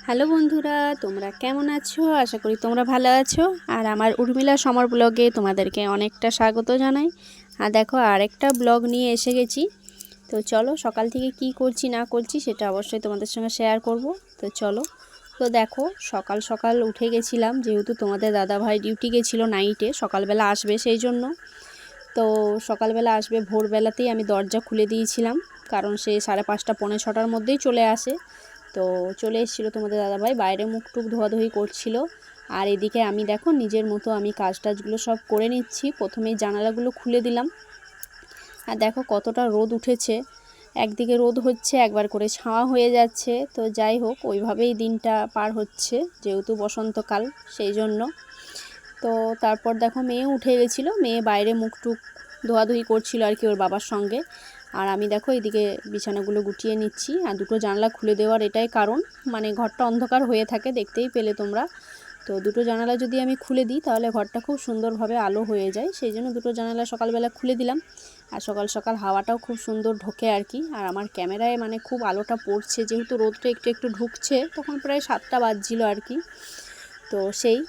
Hello বন্ধুরা, তোমরা কেমন আছো? আশা করি তোমরা ভালো আছো। আর আমার উর্মিলা সমর ব্লগে তোমাদেরকে অনেকটা স্বাগত জানাই। আর দেখো আরেকটা ব্লগ নিয়ে এসে গেছি। তো চলো সকাল থেকে কি করছি না করছি সেটা অবশ্যই তোমাদের সঙ্গে শেয়ার করব। তো চলো। তো দেখো সকাল সকাল উঠে গেছিলাম, যেহেতু তোমাদের দাদাভাই ডিউটি গেছিলো নাইটে, সকালবেলা আসবে সেই জন্য। তো সকালবেলা আসবে ভোরবেলাতেই আমি দরজা খুলে দিয়েছিলাম, কারণ সে 5:30 পৌনে 6টার মধ্যেই চলে আসে। তো চলে এসেছিলো তোমাদের দাদাভাই, বাইরে মুখ টুক ধোয়াধুয়ি করছিল। আর এদিকে আমি দেখো নিজের মতো আমি কাজ টাজগুলো সব করে নিচ্ছি। প্রথমেই জানালাগুলো খুলে দিলাম। আর দেখো কতটা রোদ উঠেছে, একদিকে রোদ হচ্ছে একবার করে ছাওয়া হয়ে যাচ্ছে। তো যাই হোক, ওইভাবেই দিনটা পার হচ্ছে, যেহেতু বসন্তকাল সেই জন্য। তো তারপর দেখো মেয়ে উঠে গেছিলো, মেয়ে বাইরে মুখ টুক ধোয়াধুয়ি করছিল আর কি ওর বাবার সঙ্গে। আর আমি দেখো এদিকে বিছানাগুলো গুটিয়ে নিচ্ছি। আর দুটো জানলা খুলে দেওয়ার এটাই কারণ, মানে ঘরটা অন্ধকার হয়ে থাকে, দেখতেই পেলে তোমরা। তো দুটো জানালা যদি আমি খুলে দিই তাহলে ঘরটা খুব সুন্দরভাবে আলো হয়ে যায়, সেই জন্য দুটো জানালা সকালবেলা খুলে দিলাম। আর সকাল সকাল হাওয়াটাও খুব সুন্দর ঢোকে আর কি। আর আমার ক্যামেরায় মানে খুব আলোটা পড়ছে, যেহেতু রোদটা একটু একটু ঢুকছে, তখন প্রায় 7টা বাজছিল আর কি।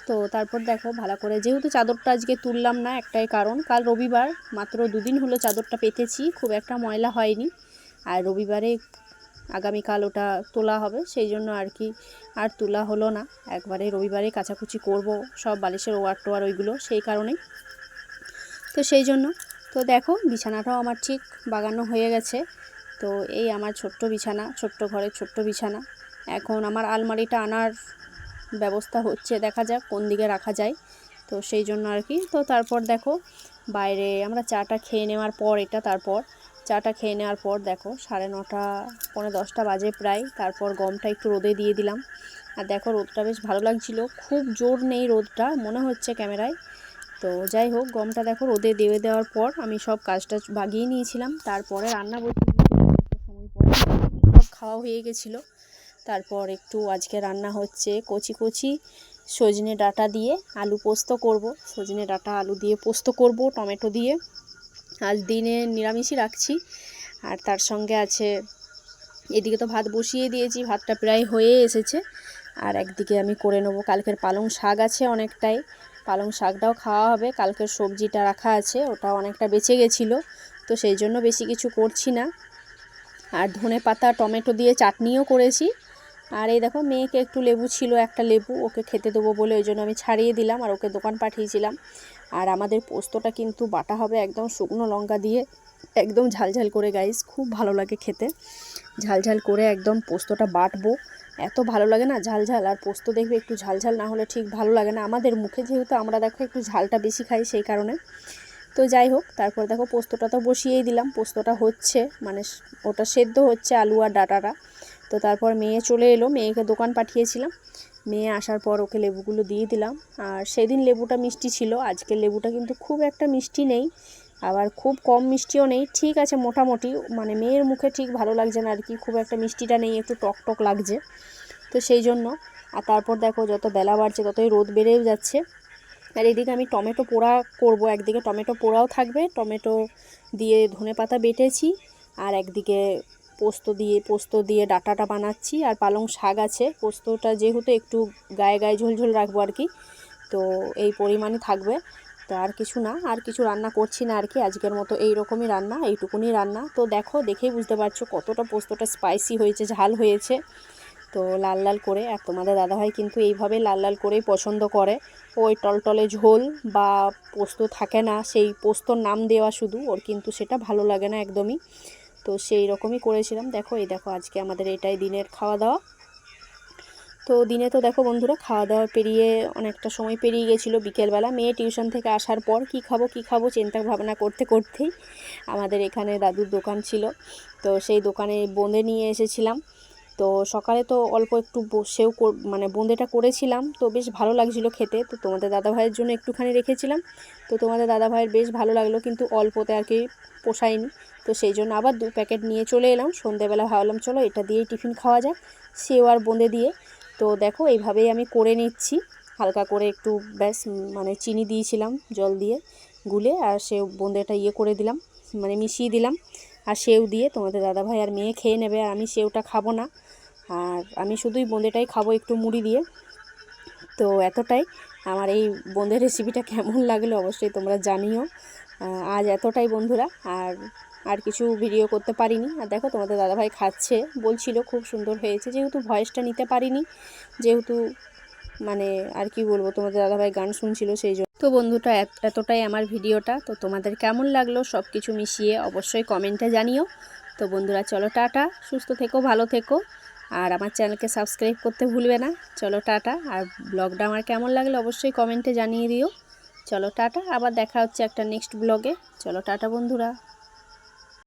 তো তারপর দেখো ভালো করে, যেহেতু চাদরটা আজকে তুললাম না একটাই কারণ, কাল রবিবার, মাত্র 2 দিন হলো চাদরটা পেতেছি, খুব একটা ময়লা হয়নি। আর রবিবারে আগামীকাল ওটা তোলা হবে, সেই জন্য আর কি আর তোলা হলো না। একবারে রবিবারে কাচাকুচি করব সব বালিশের ওয়ার টোয়ার ওইগুলো, সেই কারণেই। তো সেই জন্য তো দেখো বিছানাটাও আমার ঠিক বাগানো হয়ে গেছে। তো এই আমার ছোট্ট বিছানা, ছোট্ট ঘরের ছোট্ট বিছানা। এখন আমার আলমারিটা আনার ব্যবস্থা হচ্ছে, দেখা যাক কোন দিকে রাখা যায়। তো সেই জন্য আর কি। তো তারপর দেখো বাইরে আমরা চাটা খেয়ে নেওয়ার পর, তারপর চাটা খেয়ে নেওয়ার পর দেখো 9:30 পৌনে 10টা বাজে প্রায়। তারপর গমটা একটু রোদে দিয়ে দিলাম। আর দেখো রোদটা বেশ ভালো লাগছিল, খুব জোর নেই রোদটা মনে হচ্ছে ক্যামেরায়। তো যাই হোক, গমটা দেখো রোদে দিয়ে দেওয়ার পর আমি সব কাজটা বাগিয়ে নিয়েছিলাম। তারপরে রান্না বসিয়ে দিয়েছিলাম, একটা সময় পরে সব খাওয়া হয়ে গেছিলো। তারপর একটু আজকে রান্না হচ্ছে কচি কচি সজনে ডাঁটা দিয়ে আলু পোস্ত করব। সজনে ডাঁটা আলু দিয়ে পোস্ত করব টমেটো দিয়ে। আজ দিনে নিরামিষই রাখছি। আর তার সঙ্গে আছে, এদিকে তো ভাত বসিয়ে দিয়েছি, ভাতটা প্রায় হয়ে এসেছে। আর একদিকে আমি করে নেবো, কালকের পালং শাক আছে অনেকটাই, পালং শাকটাও খাওয়া হবে। কালকের সবজিটা রাখা আছে, ওটা অনেকটা বেঁচে গেছিলো, তো সেই জন্য বেশি কিছু করছি না। আর ধনে পাতা টমেটো দিয়ে চাটনিও করেছি। আর এই দেখো মেয়েকে একটু লেবু ছিল, একটা লেবু ওকে খেতে দেবো বলে ওই জন্য আমি ছাড়িয়ে দিলাম, আর ওকে দোকান পাঠিয়েছিলাম। আর আমাদের পোস্তটা কিন্তু বাটা হবে একদম শুকনো লঙ্কা দিয়ে, একদম ঝালঝাল করে গাইস, খুব ভালো লাগে খেতে। ঝালঝাল করে একদম পোস্তটা বাটবো, এত ভালো লাগে না ঝালঝাল। আর পোস্ত দেখবে একটু ঝালঝাল না হলে ঠিক ভালো লাগে না আমাদের মুখে, যেহেতু আমরা দেখো একটু ঝালটা বেশি খাই সেই কারণে। তো যাই হোক, তারপর দেখো পোস্তটা তো বসিয়েই দিলাম, পোস্তটা হচ্ছে, মানে ওটা সেদ্ধ হচ্ছে আলু আর ডাঁটাটা। তো তারপর মেয়ে চলে এলো, মেয়েকে দোকান পাঠিয়েছিলাম। মেয়ে আসার পর ওকে লেবুগুলো দিয়ে দিলাম। আর সেদিন লেবুটা মিষ্টি ছিল, আজকের লেবুটা কিন্তু খুব একটা মিষ্টি নেই, আবার খুব কম মিষ্টিও নেই, ঠিক আছে মোটামুটি, মানে মেয়ের মুখে ঠিক ভালো লাগছে না আর কি, খুব একটা মিষ্টিটা নেই, একটু টক টক লাগছে। তো সেই জন্য। আর তারপর দেখো যত বেলা বাড়ছে ততই রোদ বেড়েও যাচ্ছে। আর এদিকে আমি টমেটো পোড়া করব, একদিকে টমেটো পোড়াও থাকবে, টমেটো দিয়ে ধনেপাতা বেটেছি। আর একদিকে পোস্ত দিয়ে ডাঁটাটা বানাচ্ছি। আর পালং শাক আছে, পোস্তটা যেহেতু একটু গায়ে গায়ে ঝোলঝোল রাখবো আর কি, তো এই পরিমাণে থাকবে। তো আর কিছু না, আর কিছু রান্না করছি না আর কি, আজকের মতো এই রকমই রান্না, এইটুকুনি রান্না। তো দেখো দেখেই বুঝতে পারছো কতটা পোস্তটা স্পাইসি হয়েছে, ঝাল হয়েছে। তো লাল লাল করে, আর তোমাদের দাদাভাই কিন্তু এইভাবে লাল লাল করেই পছন্দ করে। ওই টলটলে ঝোল বা পোস্ত থাকে না, সেই পোস্তর নাম দেওয়া শুধু, ওর কিন্তু সেটা ভালো লাগে না একদমই। তো সেই রকমই করেছিলাম। দেখো এই দেখো আজকে আমাদের এটাই দিনের খাওয়া দাওয়া। তো দিনে তো দেখো বন্ধুরা খাওয়া দাওয়া পেরিয়ে অনেকটা সময় পেরিয়ে গেছিলো, বিকেলবেলা মেয়ে টিউশন থেকে আসার পর কী খাবো চিন্তা ভাবনা করতে করতেই আমাদের এখানে দাদুর দোকান ছিল, তো সেই দোকানে বোঁদে নিয়ে এসেছিলাম। তো সকালে তো অল্প একটু বসেও মানে বোঁদেটা করেছিলাম, তো বেশ ভালো লাগছিলো খেতে। তো তোমাদের দাদাভাইয়ের জন্য একটুখানি রেখেছিলাম, তো তোমাদের দাদাভাইয়ের বেশ ভালো লাগলো, কিন্তু অল্পতে আর কি পোষায়নি। তো সেই জন্য আবার 2 প্যাকেট নিয়ে চলে এলাম। সন্ধেবেলা ভাবলাম চলো এটা দিয়েই টিফিন খাওয়া যাক, সেও আর বোঁদে দিয়ে। তো দেখো এইভাবেই আমি করে নিচ্ছি, হালকা করে একটু ব্যাস, মানে চিনি দিয়েছিলাম জল দিয়ে গুলে, আর সেও বোঁদেটা করে দিলাম, মানে মিশিয়ে দিলাম। আর সেও দিয়ে তোমাদের দাদাভাই আর মেয়ে খেয়ে নেবে, আর আমি সেওটা খাবো না। আর আমি শুধুই বোঁদেটাই খাবো একটু মুড়ি দিয়ে। তো এতটাই। আমার এই বোঁদের রেসিপিটা কেমন লাগলো অবশ্যই তোমরা জানিও। আজ এতটাই বন্ধুরা, আর কিছু ভিডিও করতে পারিনি। আর দেখো তোমাদের দাদাভাই খাচ্ছে, বলছিল খুব সুন্দর হয়েছে, যেহেতু ভয়েসটা নিতে পারিনি, যেহেতু মানে আর কি বলবো, তোমাদের দাদাভাই গান শুনছিল সেই জন্য। তো বন্ধুটা এতটাই আমার ভিডিওটা। তো তোমাদের কেমন লাগলো সব কিছু মিশিয়ে অবশ্যই কমেন্টে জানিও। তো বন্ধুরা চলো টাটা, সুস্থ থেকো, ভালো থেকো, আর আমার চ্যানেলকে সাবস্ক্রাইব করতে ভুলবে না। চলো টাটা। আর ব্লগটা আমার কেমন লাগলো অবশ্যই কমেন্টে জানিয়ে দিও। চলো টাটা, আবার দেখা হচ্ছে একটা নেক্সট ব্লগে। চলো টাটা বন্ধুরা।